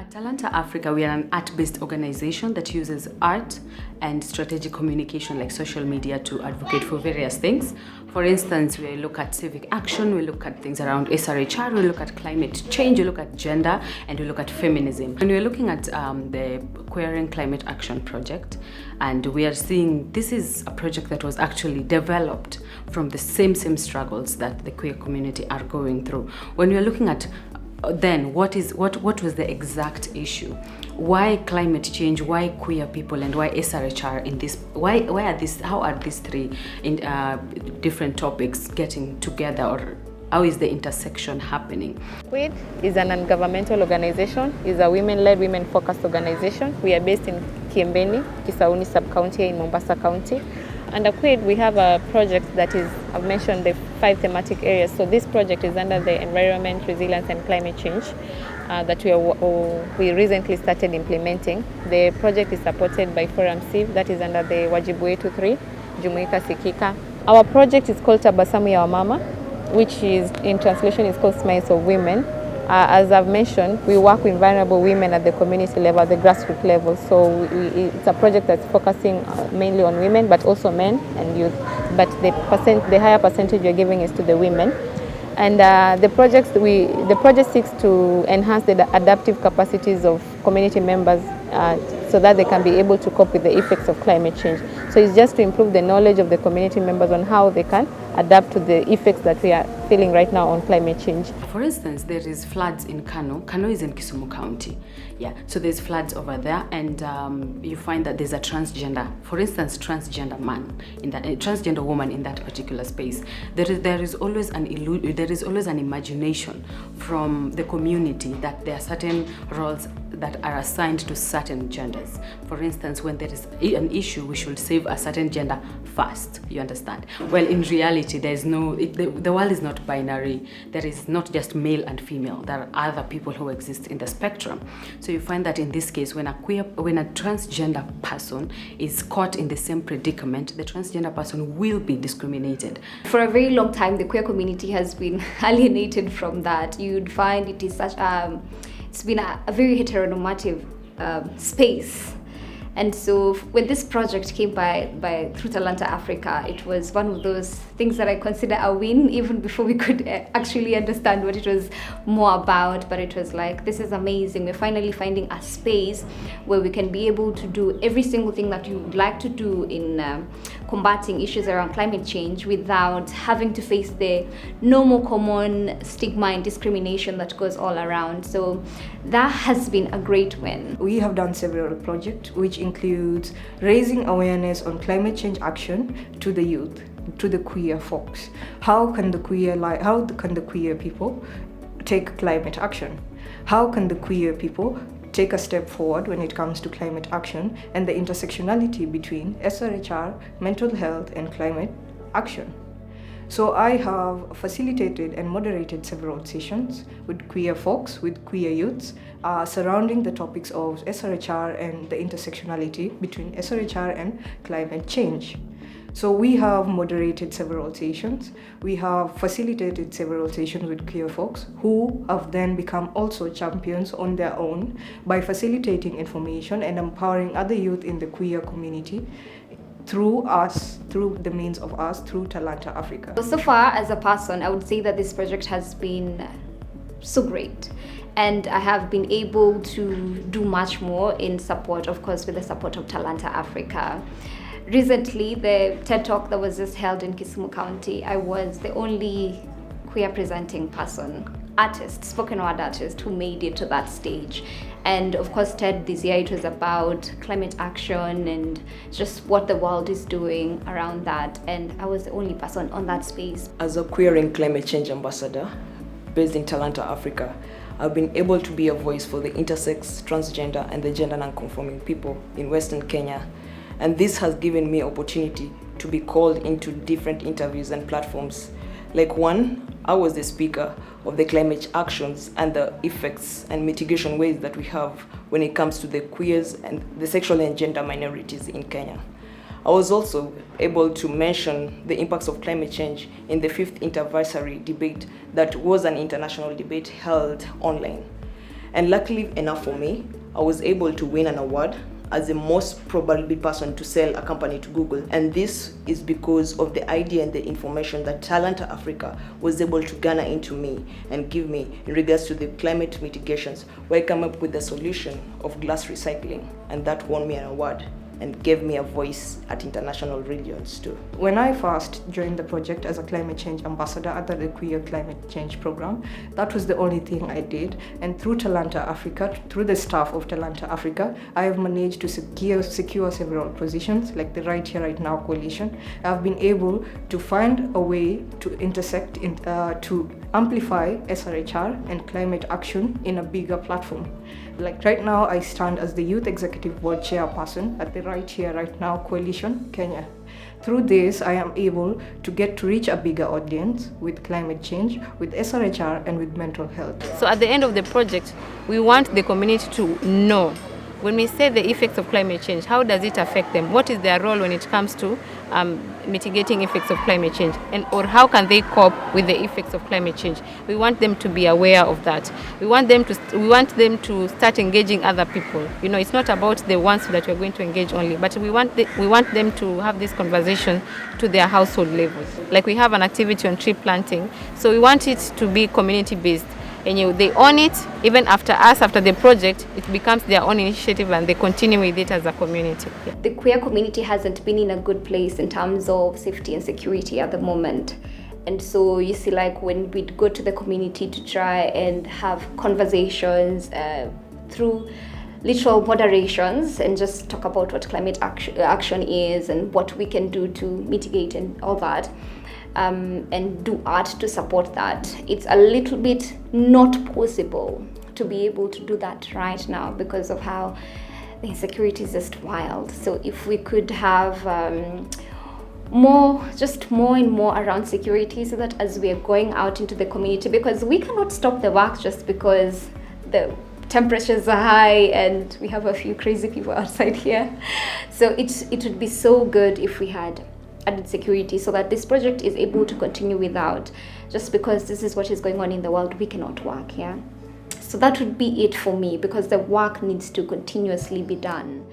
At Talanta Africa, we are an art-based organization that uses art and strategic communication like social media to advocate for various things. For instance, we look at civic action, we look at things around SRHR, we look at climate change, we look at gender, and we look at feminism. And we're looking at the Queering Climate Action Project, and we are seeing this is a project that was actually developed from the same struggles that the queer community are going through. When we are looking at then what was the exact issue? Why climate change? Why queer people? And why SRHR in this? How are these three different topics getting together, or how is the intersection happening? CWID is an non-governmental organization. It's a women-led, women-focused organization. We are based in Kiembeni, Kisauni sub-county in Mombasa County. Under CWID, we have a project that is, I've mentioned the 5 thematic areas. So this project is under the environment, resilience, and climate change that we recently started implementing. The project is supported by ForumCiv, that is under the Wajibu Wetu 3, Jumuika, Sikika. Our project is called Tabasamu ya Wamama, which is, in translation, is called Smiles of Women. As I've mentioned, we work with vulnerable women at the community level, at the grassroots level. So it's a project that's focusing mainly on women, but also men and youth. But the higher percentage we're giving is to the women. And the project seeks to enhance the adaptive capacities of community members so that they can be able to cope with the effects of climate change. So it's just to improve the knowledge of the community members on how they can adapt to the effects that we are feeling right now on climate change. For instance, there is floods in Kano. Kano is in Kisumu County. Yeah, so there's floods over there, and you find that there's a transgender, for instance, transgender woman in that particular space. There is always an imagination from the community that there are certain roles that are assigned to certain genders. For instance, when there is an issue, we should save a certain gender first. You understand? Well, in reality, the world is not binary. There is not just male and female. There are other people who exist in the spectrum. So you find that in this case, when a transgender person is caught in the same predicament, the transgender person will be discriminated. For a very long time, the queer community has been alienated from that. You'd find it is it's been a very heteronormative space. And so when this project came through Talanta Africa, it was one of those things that I consider a win, even before we could actually understand what it was more about. But it was like, this is amazing. We're finally finding a space where we can be able to do every single thing that you would like to do in combating issues around climate change without having to face the normal common stigma and discrimination that goes all around. So that has been a great win. We have done several projects which includes raising awareness on climate change action to the youth, to the queer folks. How can the queer people take climate action? How can the queer people take a step forward when it comes to climate action and the intersectionality between SRHR, mental health, and climate action? So I have facilitated and moderated several sessions with queer folks, with queer youths, surrounding the topics of SRHR and the intersectionality between SRHR and climate change. So we have moderated several sessions. We have facilitated several sessions with queer folks who have then become also champions on their own by facilitating information and empowering other youth in the queer community through the means of us, through Talanta Africa. So far, as a person, I would say that this project has been so great. And I have been able to do much more in support, of course, with the support of Talanta Africa. Recently, the TED Talk that was just held in Kisumu County, I was the only queer presenting artist, spoken word artist, who made it to that stage. And of course, TED this year, it was about climate action and just what the world is doing around that. And I was the only person on that space. As a queering climate change ambassador based in Talanta, Africa, I've been able to be a voice for the intersex, transgender, and the gender non-conforming people in Western Kenya. And this has given me opportunity to be called into different interviews and platforms. Like one, I was the speaker of the climate actions and the effects and mitigation ways that we have when it comes to the queers and the sexual and gender minorities in Kenya. I was also able to mention the impacts of climate change in the 5th Interversary debate that was an international debate held online. And luckily enough for me, I was able to win an award as the most probably person to sell a company to Google. And this is because of the idea and the information that Talanta Africa was able to garner into me and give me in regards to the climate mitigations, where I came up with the solution of glass recycling, and that won me an award and gave me a voice at international regions too. When I first joined the project as a climate change ambassador under the Queer Climate Change Program, that was the only thing I did. And through Talanta Africa, through the staff of Talanta Africa, I have managed to secure several positions, like the Right Here, Right Now coalition. I've been able to find a way to intersect, to amplify SRHR and climate action in a bigger platform. Like right now, I stand as the Youth Executive Board Chairperson at the Right Here, Right Now Coalition, Kenya. Through this, I am able to get to reach a bigger audience with climate change, with SRHR, and with mental health. So at the end of the project, we want the community to know, when we say the effects of climate change, how does it affect them? What is their role when it comes to mitigating effects of climate change? Or how can they cope with the effects of climate change? We want them to be aware of that. We want them to start engaging other people. You know, it's not about the ones that we're going to engage only, but we want them to have this conversation to their household level. Like we have an activity on tree planting, so we want it to be community-based. And they own it, even after the project, it becomes their own initiative and they continue with it as a community. Yeah. The queer community hasn't been in a good place in terms of safety and security at the moment. And so you see, like when we go to the community to try and have conversations through literal moderations and just talk about what climate action is and what we can do to mitigate and all that, and do art to support that. It's a little bit not possible to be able to do that right now because of how the insecurity is just wild. So if we could have more and more around security, so that as we are going out into the community, because we cannot stop the work just because the temperatures are high and we have a few crazy people outside here. So it would be so good if we had added security so that this project is able to continue without, just because this is what is going on in the world, we cannot work. Yeah, so that would be it for me, because the work needs to continuously be done.